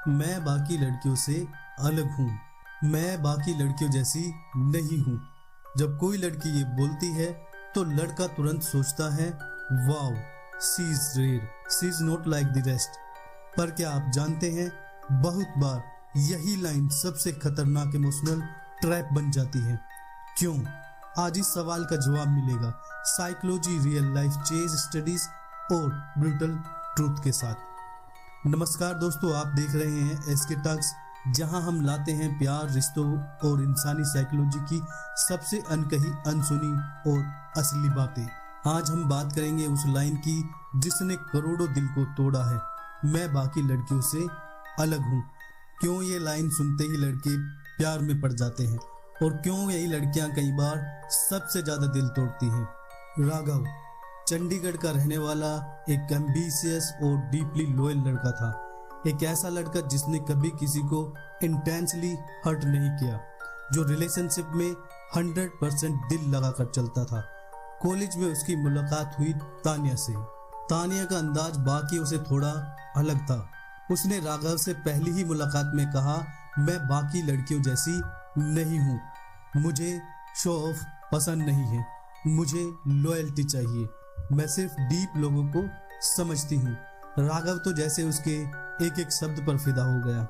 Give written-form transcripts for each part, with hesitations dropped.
मैं बाकी लड़कियों से अलग हूँ। मैं बाकी लड़कियों जैसी नहीं हूँ। जब कोई लड़की ये बोलती है तो लड़का तुरंत सोचता है, wow, she is rare, she is not like the rest. पर क्या आप जानते हैं, बहुत बार यही लाइन सबसे खतरनाक इमोशनल ट्रैप बन जाती है। क्यों? आज इस सवाल का जवाब मिलेगा psychology, real life chase studies और ब्रूटल ट्रूथ के साथ। नमस्कार दोस्तों, आप देख रहे हैं एसके टॉक्स, जहां हम लाते हैं प्यार, रिश्तों और इंसानी साइकोलॉजी की सबसे अनकही, अनसुनी और असली बातें। आज हम बात करेंगे उस लाइन की जिसने करोड़ों दिल को तोड़ा है, मैं बाकी लड़कियों से अलग हूँ। क्यों ये लाइन सुनते ही लड़के प्यार में पड़ जाते हैं और क्यों यही लड़कियां कई बार सबसे ज्यादा दिल तोड़ती हैं। राघव चंडीगढ़ का रहने वाला एक एम्बिशियस और डीपली लॉयल लड़का था। एक ऐसा लड़का जिसने कभी किसी को इंटेंसली हर्ट नहीं किया, जो रिलेशनशिप में 100% दिल लगाकर चलता था। कॉलेज में उसकी मुलाकात हुई तानिया से। तानिया का अंदाज बाकियों से थोड़ा अलग था। उसने राघव से पहली ही मुलाकात में कहा, मैं बाकी लड़कियों जैसी नहीं हूँ, मुझे शो ऑफ पसंद नहीं है, मुझे लॉयल्टी चाहिए, मैं सिर्फ डीप लोगों को समझती हूँ। राघव तो जैसे उसके एक एक शब्द पर फिदा हो गया।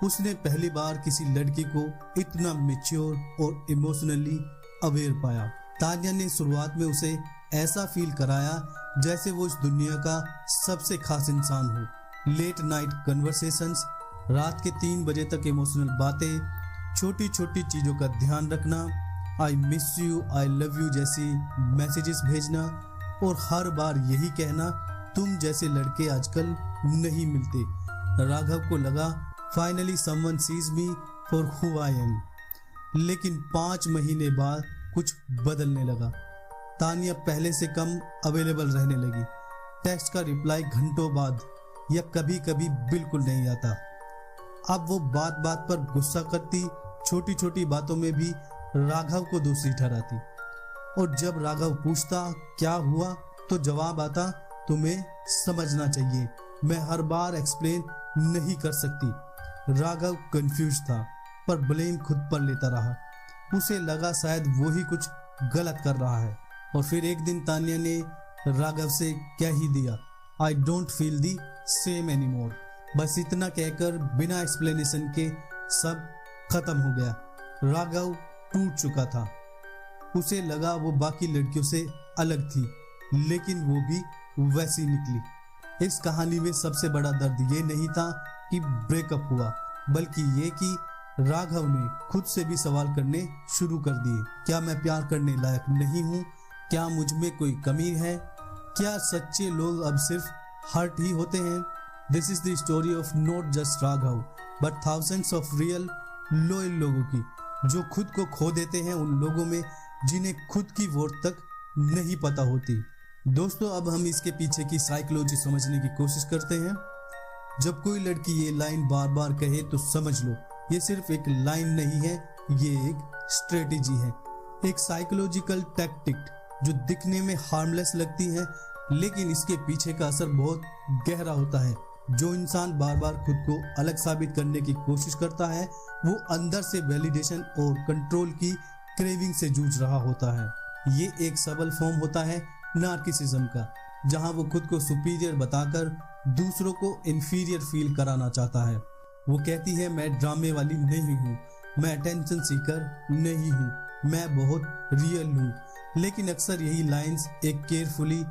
उसने पहली बार किसी लड़की को इतना मैच्योर और इमोशनली अवेयर पाया। तानिया ने शुरुआत में उसे ऐसा फील कराया जैसे वो इस दुनिया का सबसे खास इंसान हो। लेट नाइट कन्वर्सेशंस, रात के 3 बजे तक इमोशनल बातें, छोटी छोटी चीजों का ध्यान रखना, I miss you, I love you जैसी मैसेजेस भेजना और हर बार यही कहना, तुम जैसे लड़के आजकल नहीं मिलते। राघव को लगा finally someone sees me for who I am. लेकिन 5 महीने बाद कुछ बदलने लगा। तानिया पहले से कम अवेलेबल रहने लगी। टेक्स्ट का रिप्लाई घंटों बाद या कभी कभी बिल्कुल नहीं आता। अब वो बात बात पर गुस्सा करती, छोटी छोटी बातों में भी राघव को दोषी ठहराती। और जब राघव पूछता क्या हुआ तो जवाब आता, तुम्हें समझना चाहिए, मैं हर बार एक्सप्लेन नहीं कर सकती। राघव कंफ्यूज था पर ब्लेम खुद पर लेता रहा। उसे लगा शायद वो ही कुछ गलत कर रहा है। और फिर एक दिन तानिया ने राघव से कह ही दिया, I don't feel the same anymore. बस इतना कहकर बिना एक्सप्लेनेशन के सब खत्म हो गया। राघव टूट चुका था। उसे लगा वो बाकी लड़कियों से अलग थी, लेकिन वो भी वैसी निकली। इस कहानी में सबसे बड़ा दर्द ये नहीं था कि ब्रेकअप हुआ, बल्कि ये कि राघव ने खुद से भी सवाल करने शुरू कर दिए। क्या मैं प्यार करने लायक नहीं हूँ? क्या मुझ में कोई कमी है? क्या सच्चे लोग अब सिर्फ हर्ट ही होते हैं? This is the story of not just Raghav but thousands of real loyal लोगों की, जो खुद को खो देते हैं उन लोगों में जिन्हें खुद की वोट तक नहीं पता होती। दोस्तों, अब हम इसके पीछे की साइकोलॉजी समझने की कोशिश करते हैं। जब कोई लड़की ये लाइन बार बार कहे तो समझ लो ये सिर्फ एक लाइन नहीं है, ये एक स्ट्रेटेजी है, एक साइकोलॉजिकल टैक्टिक जो दिखने में हार्मलेस लगती है, लेकिन इसके पीछे का असर बहुत गहरा होता है। जो इंसान बार बार खुद को अलग साबित करने की कोशिश करता है, वो अंदर से वैलिडेशन और कंट्रोल की क्रेविंग से जूझ रहा होता है। ये एक सबल फॉर्म होता है नार्किसिज्म का, जहां वो खुद को सुपीरियर बताकर दूसरों को इंफीरियर फील कराना चाहता है। वो कहती है, मैं ड्रामे वाली नहीं हूँ, मैं अटेंशन सीकर नहीं हूँ, मैं बहुत रियल हूँ। लेकिन अक्सर यही लाइंस एक केयरफुली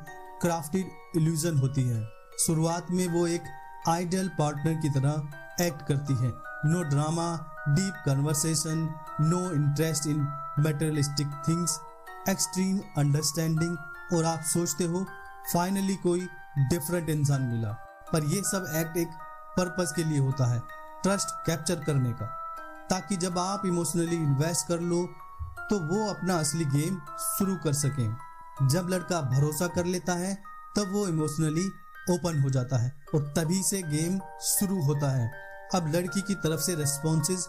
क्राफ्टेड इल्यूजन होती है। शुरुआत में वो एक आइडियल पार्टनर की तरह एक्ट करती है। No drama, deep conversation, no interest in materialistic things, extreme understanding, और आप सोचते हो फाइनली कोई डिफरेंट इंसान मिला। पर ये सब एक्ट एक पर्पस के लिए होता है, ट्रस्ट कैप्चर करने का, ताकि जब आप इमोशनली इन्वेस्ट कर लो तो वो अपना असली गेम शुरू कर सकें। जब लड़का भरोसा कर लेता है तब वो इमोशनली ओपन हो जाता है और तभी से गेम शुरू होता है। अब लड़की की तरफ से रिस्पॉन्सेज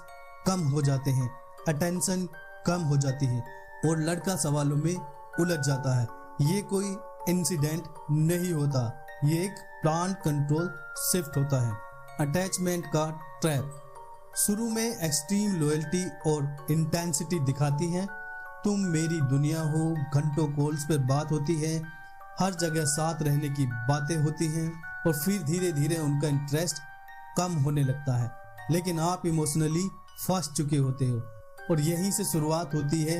कम हो जाते हैं, अटेंशन कम हो जाती है और लड़का सवालों में उलझ जाता है। ये कोई इंसिडेंट नहीं होता, ये एक प्लान कंट्रोल शिफ्ट होता है। अटैचमेंट का ट्रैप। शुरू में एक्सट्रीम लॉयल्टी और इंटेंसिटी दिखाती है, तुम मेरी दुनिया हो, घंटों कॉल्स पर बात होती है, हर जगह साथ रहने की बातें होती हैं, और फिर धीरे धीरे उनका इंटरेस्ट कम होने लगता है, लेकिन आप इमोशनली फंस चुके होते हो। और यहीं से शुरुआत होती है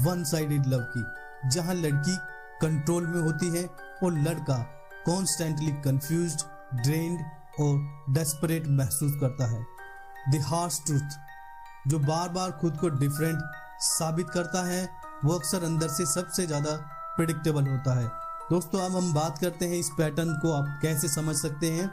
वन साइडेड लव की, जहां लड़की कंट्रोल में होती है और लड़का कॉन्स्टेंटली कंफ्यूज्ड, ड्रेन्ड और डेस्परेट महसूस करता है। द हार्श ट्रूथ, जो बार बार खुद को डिफरेंट साबित करता है, वो अक्सर अंदर से सबसे ज्यादा प्रेडिक्टेबल होता है। दोस्तों, अब हम बात करते हैं इस पैटर्न को आप कैसे समझ सकते हैं।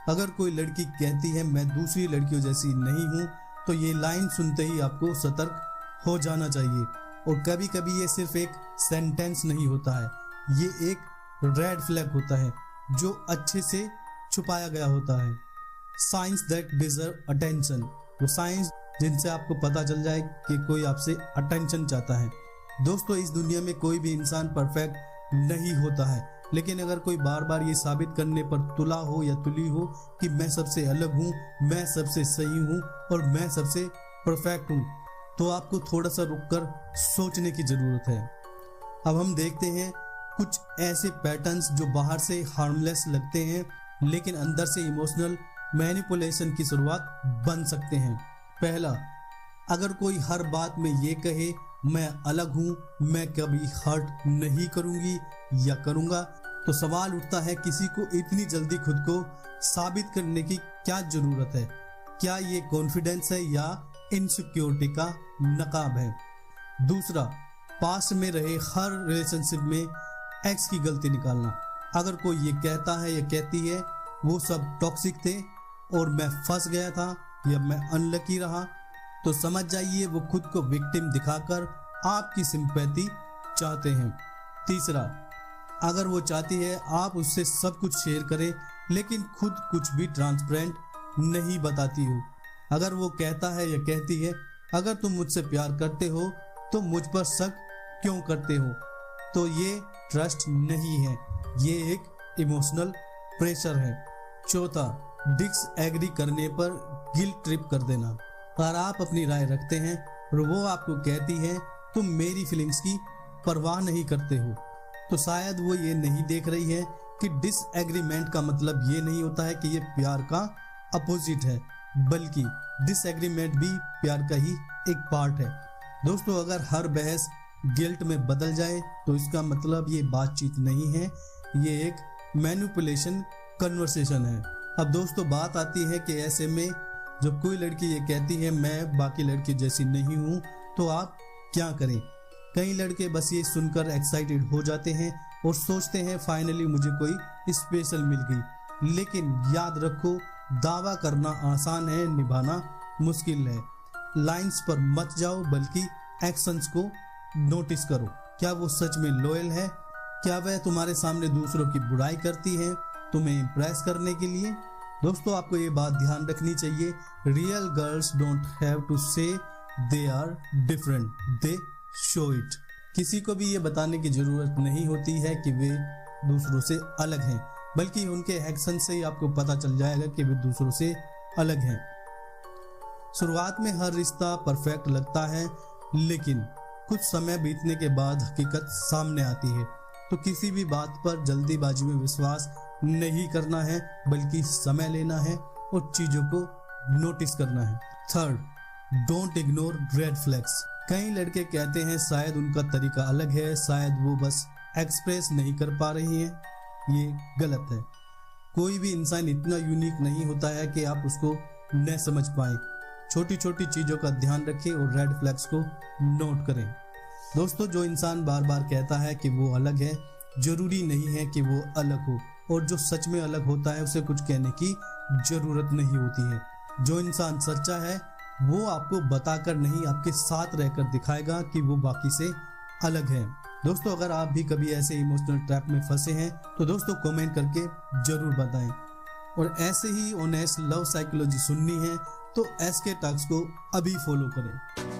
अगर कोई लड़की कहती है मैं दूसरी लड़कियों जैसी नहीं हूँ, तो ये लाइन सुनते ही आपको सतर्क हो जाना चाहिए। और कभी कभी ये सिर्फ एक सेंटेंस नहीं होता है, ये एक रेड फ्लैग होता है जो अच्छे से छुपाया गया होता है। साइंस दैट डिजर्व अटेंशन, वो साइंस जिनसे आपको पता चल जाए कि कोई आपसे अटेंशन चाहता है। दोस्तों, इस दुनिया में कोई भी इंसान परफेक्ट नहीं होता है, लेकिन अगर कोई बार बार ये साबित करने पर तुला हो या तुली हो कि मैं सबसे अलग हूँ, मैं सबसे सही हूँ और मैं सबसे परफेक्ट हूँ, तो आपको थोड़ा सा रुककर सोचने की जरूरत है। अब हम देखते हैं कुछ ऐसे पैटर्न्स जो बाहर से हार्मलेस लगते हैं, लेकिन अंदर से इमोशनल मैनिपुलेशन की शुरुआत बन सकते हैं। पहला, अगर कोई हर बात में ये कहे मैं अलग हूँ, मैं कभी हर्ट नहीं करूँगी या करूँगा, तो सवाल उठता है किसी को इतनी जल्दी खुद को साबित करने की क्या जरूरत है? क्या ये कॉन्फिडेंस है या इनसिक्योरिटी का नकाब है? दूसरा, पास्ट में रहे हर रिलेशनशिप में एक्स की गलती निकालना। अगर कोई ये कहता है या कहती है वो सब टॉक्सिक थे और मैं फंस गया था या मैं अनलकी रहा, तो समझ जाइए वो खुद को विक्टिम दिखाकर आपकी सिंपैथी चाहते हैं। तीसरा, अगर वो चाहती है आप उससे सब कुछ शेयर करें, लेकिन खुद कुछ भी ट्रांसपेरेंट नहीं बताती हो। अगर वो कहता है या कहती है अगर तुम मुझसे प्यार करते हो तो मुझ पर शक क्यों करते हो, तो ये ट्रस्ट नहीं है, ये एक इमोशनल प्रेशर है। चौथा, डिसएग्री करने पर गिल्ट ट्रिप कर देना। अगर आप अपनी राय रखते हैं और वो आपको कहती है तुम मेरी फीलिंग्स की परवाह नहीं करते हो, तो शायद वो ये नहीं देख रही है कि डिसएग्रीमेंट का मतलब ये नहीं होता है कि ये प्यार का अपोजिट है, बल्कि डिसएग्रीमेंट भी प्यार का ही एक पार्ट है। दोस्तों, अगर हर बहस गिल्ट में बदल जाए तो इसका मतलब ये बातचीत नहीं है, ये एक मैनिपुलेशन कन्वर्सेशन है। अब दोस्तों, बात आती है कि ऐसे में जब कोई लड़की ये कहती है मैं बाकी लड़की जैसी नहीं हूँ, तो आप क्या करें? कई लड़के बस ये सुनकर एक्साइटेड हो जाते हैं और सोचते हैं फाइनली मुझे कोई स्पेशल मिल गई। लेकिन याद रखो, दावा करना आसान है, निभाना मुश्किल है। लाइंस पर मत जाओ, बल्कि एक्शंस को नोटिस करो। क्या वो सच में लॉयल है? क्या वह तुम्हारे सामने दूसरों की बुराई करती है तुम्हें इम्प्रेस करने के लिए? दोस्तों, आपको ये बात ध्यान रखनी चाहिए, real girls don't have to say they are different, they show it. किसी को भी ये बताने की जरूरत नहीं होती है कि वे दूसरों से अलग हैं, बल्कि उनके एक्शन से ही आपको पता चल जाएगा कि वे दूसरों से अलग हैं। शुरुआत में हर रिश्ता परफेक्ट लगता है, लेकिन कुछ समय बीतने के बाद हकीकत सामने आती है। तो किसी भी बात पर जल्दीबाजी में विश्वास नहीं करना है, बल्कि समय लेना है और चीजों को नोटिस करना है। Third, don't ignore red flags. कई लड़के कहते हैं शायद उनका तरीका अलग है, शायद वो बस एक्सप्रेस नहीं कर पा रही हैं। ये गलत है। कोई भी इंसान इतना यूनिक नहीं होता है कि आप उसको न समझ पाए। छोटी छोटी चीजों का ध्यान रखें और रेड फ्लैग्स को नोट करें। दोस्तों, जो इंसान बार बार कहता है कि वो अलग है, जरूरी नहीं है कि वो अलग हो, और जो सच में अलग होता है उसे कुछ कहने की जरूरत नहीं होती है। जो इंसान सच्चा है वो आपको बताकर नहीं, आपके साथ रहकर दिखाएगा कि वो बाकी से अलग है। दोस्तों, अगर आप भी कभी ऐसे इमोशनल ट्रैप में फंसे हैं तो दोस्तों कमेंट करके जरूर बताएं। और ऐसे ही ऑनेस्ट लव साइकोलॉजी सुननी है तो SK टॉक्स को अभी फॉलो करें।